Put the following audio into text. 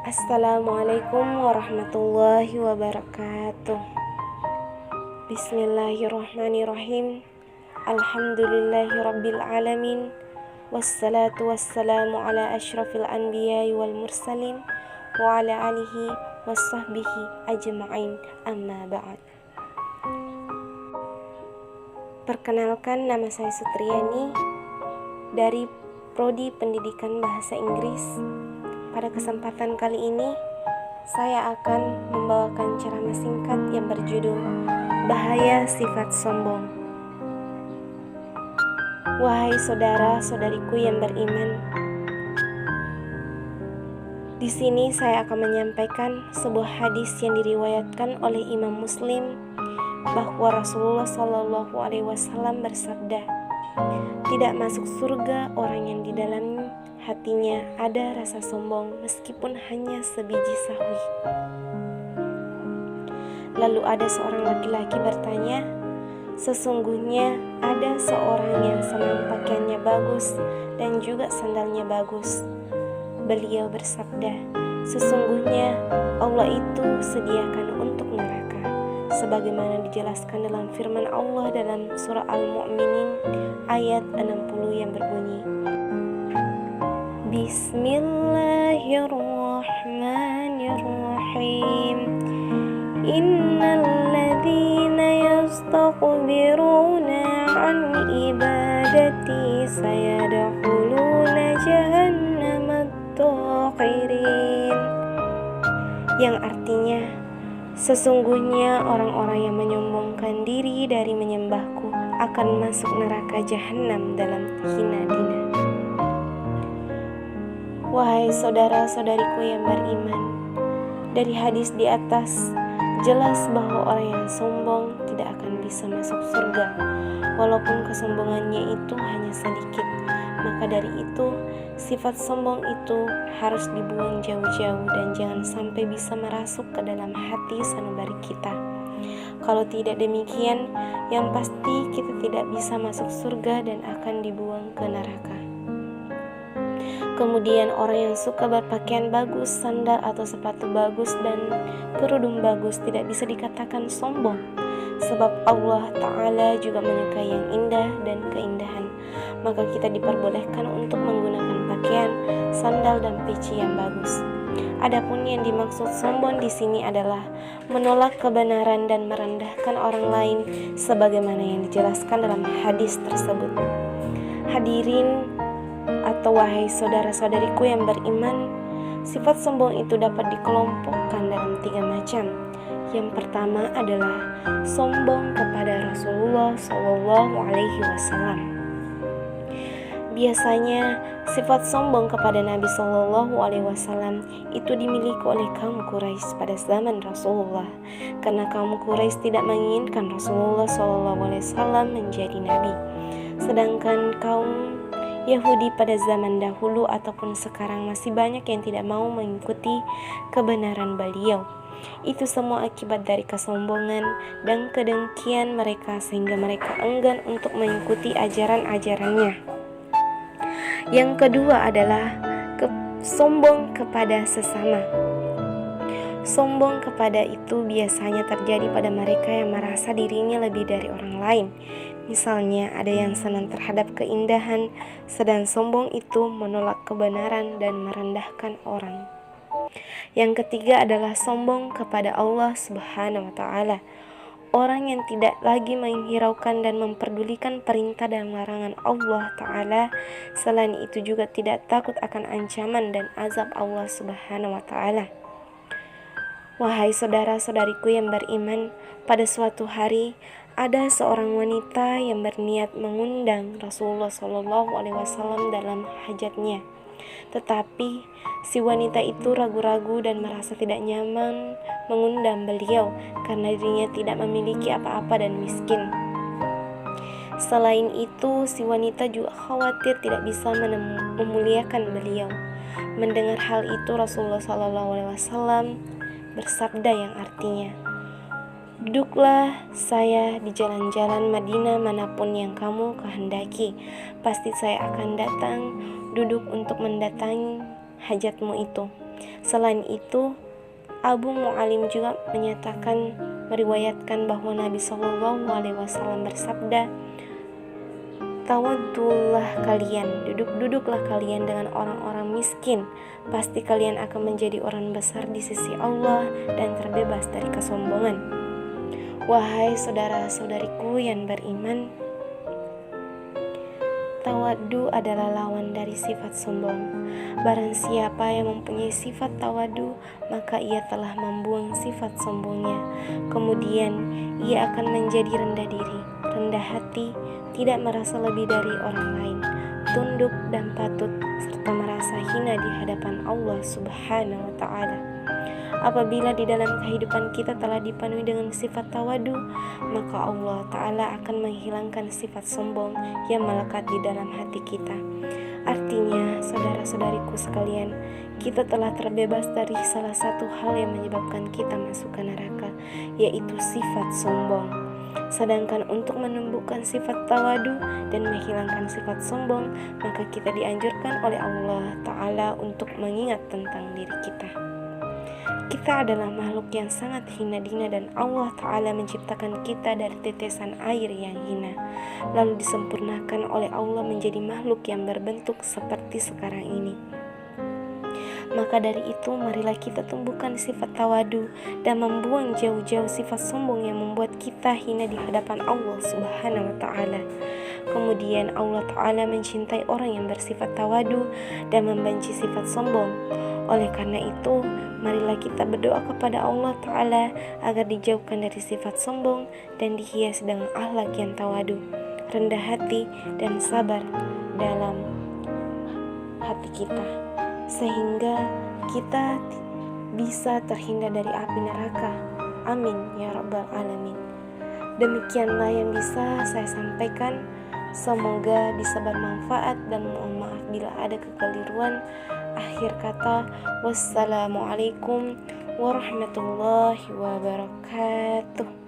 Assalamualaikum warahmatullahi wabarakatuh. Bismillahirrahmanirrahim. Alhamdulillahirabbil alamin. Wassalatu wassalamu ala asyrafil anbiya'i wal mursalin wa ala alihi wassahbihi ajma'in, amma ba'd. Perkenalkan, nama saya Sutriani dari Prodi Pendidikan Bahasa Inggris. Pada kesempatan kali ini, saya akan membawakan ceramah singkat yang berjudul Bahaya Sifat Sombong. Wahai saudara-saudariku yang beriman, di sini saya akan menyampaikan sebuah hadis yang diriwayatkan oleh Imam Muslim bahwa Rasulullah SAW bersabda, tidak masuk surga orang yang di dalam hatinya ada rasa sombong meskipun hanya sebiji sawi. Lalu ada seorang laki-laki bertanya, sesungguhnya ada seorang yang senang pakaiannya bagus dan juga sandalnya bagus. Beliau bersabda, sesungguhnya Allah itu sediakan untuk neraka, sebagaimana dijelaskan dalam firman Allah dalam surah Al-Mu'minin ayat 60 yang berbunyi, Bismillahirrahmanirrahim. Innal ladzina yastakbiruna an ibadati sayadkhuluna jahannama dakhirin. Yang artinya, sesungguhnya orang-orang yang menyombongkan diri dari menyembahku akan masuk neraka jahanam dalam hina dina. Wahai saudara-saudariku yang beriman, dari hadis di atas jelas bahwa orang yang sombong tidak akan bisa masuk surga, walaupun kesombongannya itu hanya sedikit. Maka dari itu, sifat sombong itu harus dibuang jauh-jauh dan jangan sampai bisa merasuk ke dalam hati sanubari kita. Kalau tidak demikian, yang pasti kita tidak bisa masuk surga dan akan dibuang ke neraka. Kemudian orang yang suka berpakaian bagus, sandal atau sepatu bagus dan kerudung bagus tidak bisa dikatakan sombong, sebab Allah Ta'ala juga menyukai yang indah dan keindahan. Maka kita diperbolehkan untuk menggunakan pakaian, sandal dan peci yang bagus. Adapun yang dimaksud sombong di sini adalah menolak kebenaran dan merendahkan orang lain sebagaimana yang dijelaskan dalam hadis tersebut. Hadirin atau wahai saudara-saudariku yang beriman, sifat sombong itu dapat dikelompokkan dalam 3 macam. Yang pertama adalah sombong kepada Rasulullah SAW. Biasanya sifat sombong kepada Nabi SAW itu dimiliki oleh kaum Quraisy pada zaman Rasulullah, karena kaum Quraisy tidak menginginkan Rasulullah SAW menjadi Nabi. Sedangkan kaum Yahudi pada zaman dahulu ataupun sekarang masih banyak yang tidak mau mengikuti kebenaran beliau. Itu semua akibat dari kesombongan dan kedengkian mereka sehingga mereka enggan untuk mengikuti ajaran-ajarannya. Yang kedua adalah sombong kepada sesama. Sombong kepada itu biasanya terjadi pada mereka yang merasa dirinya lebih dari orang lain. Misalnya ada yang senang terhadap keindahan, sedang sombong itu menolak kebenaran dan merendahkan orang. Yang ketiga adalah sombong kepada Allah Subhanahu wa Ta'ala. Orang yang tidak lagi menghiraukan dan memperdulikan perintah dan larangan Allah Ta'ala. Selain itu juga tidak takut akan ancaman dan azab Allah Subhanahu wa Ta'ala. Wahai saudara-saudariku yang beriman, pada suatu hari ada seorang wanita yang berniat mengundang Rasulullah SAW dalam hajatnya. Tetapi si wanita itu ragu-ragu dan merasa tidak nyaman mengundang beliau karena dirinya tidak memiliki apa-apa dan miskin. Selain itu, si wanita juga khawatir tidak bisa memuliakan beliau. Mendengar hal itu, Rasulullah SAW bersabda yang artinya, duduklah saya di jalan-jalan Madinah manapun yang kamu kehendaki. Pasti saya akan datang duduk untuk mendatangi hajatmu itu. Selain itu, Abu Mu'alim juga meriwayatkan bahwa Nabi Shallallahu Alaihi Wasallam bersabda, "Tawaddulah kalian, duduklah kalian dengan orang-orang miskin. Pasti kalian akan menjadi orang besar di sisi Allah dan terbebas dari kesombongan." Wahai saudara-saudariku yang beriman, tawadu adalah lawan dari sifat sombong. Barang siapa yang mempunyai sifat tawadu, maka ia telah membuang sifat sombongnya. Kemudian ia akan menjadi rendah diri, rendah hati, tidak merasa lebih dari orang lain, tunduk dan patut, serta merasa hina di hadapan Allah Subhanahu wa Ta'ala. Apabila di dalam kehidupan kita telah dipenuhi dengan sifat tawadu, maka Allah Ta'ala akan menghilangkan sifat sombong yang melekat di dalam hati kita. Artinya, saudara-saudariku sekalian, kita telah terbebas dari salah satu hal yang menyebabkan kita masuk ke neraka, yaitu sifat sombong. Sedangkan untuk menumbuhkan sifat tawadu dan menghilangkan sifat sombong, maka kita dianjurkan oleh Allah Ta'ala untuk mengingat tentang diri kita. Kita adalah makhluk yang sangat hina-dina dan Allah Ta'ala menciptakan kita dari tetesan air yang hina, lalu disempurnakan oleh Allah menjadi makhluk yang berbentuk seperti sekarang ini. Maka dari itu, marilah kita tumbuhkan sifat tawadu dan membuang jauh-jauh sifat sombong yang membuat kita hina di hadapan Allah Subhanahu wa Ta'ala. Kemudian Allah Ta'ala mencintai orang yang bersifat tawadu dan membenci sifat sombong. Oleh karena itu, marilah kita berdoa kepada Allah Ta'ala agar dijauhkan dari sifat sombong dan dihias dengan akhlak yang tawadu, rendah hati, dan sabar dalam hati kita, sehingga kita bisa terhindar dari api neraka. Amin ya Rabbal Alamin. Demikianlah yang bisa saya sampaikan. Semoga bisa bermanfaat dan mohon maaf bila ada kekeliruan. Akhir kata, wassalamualaikum warahmatullahi wabarakatuh.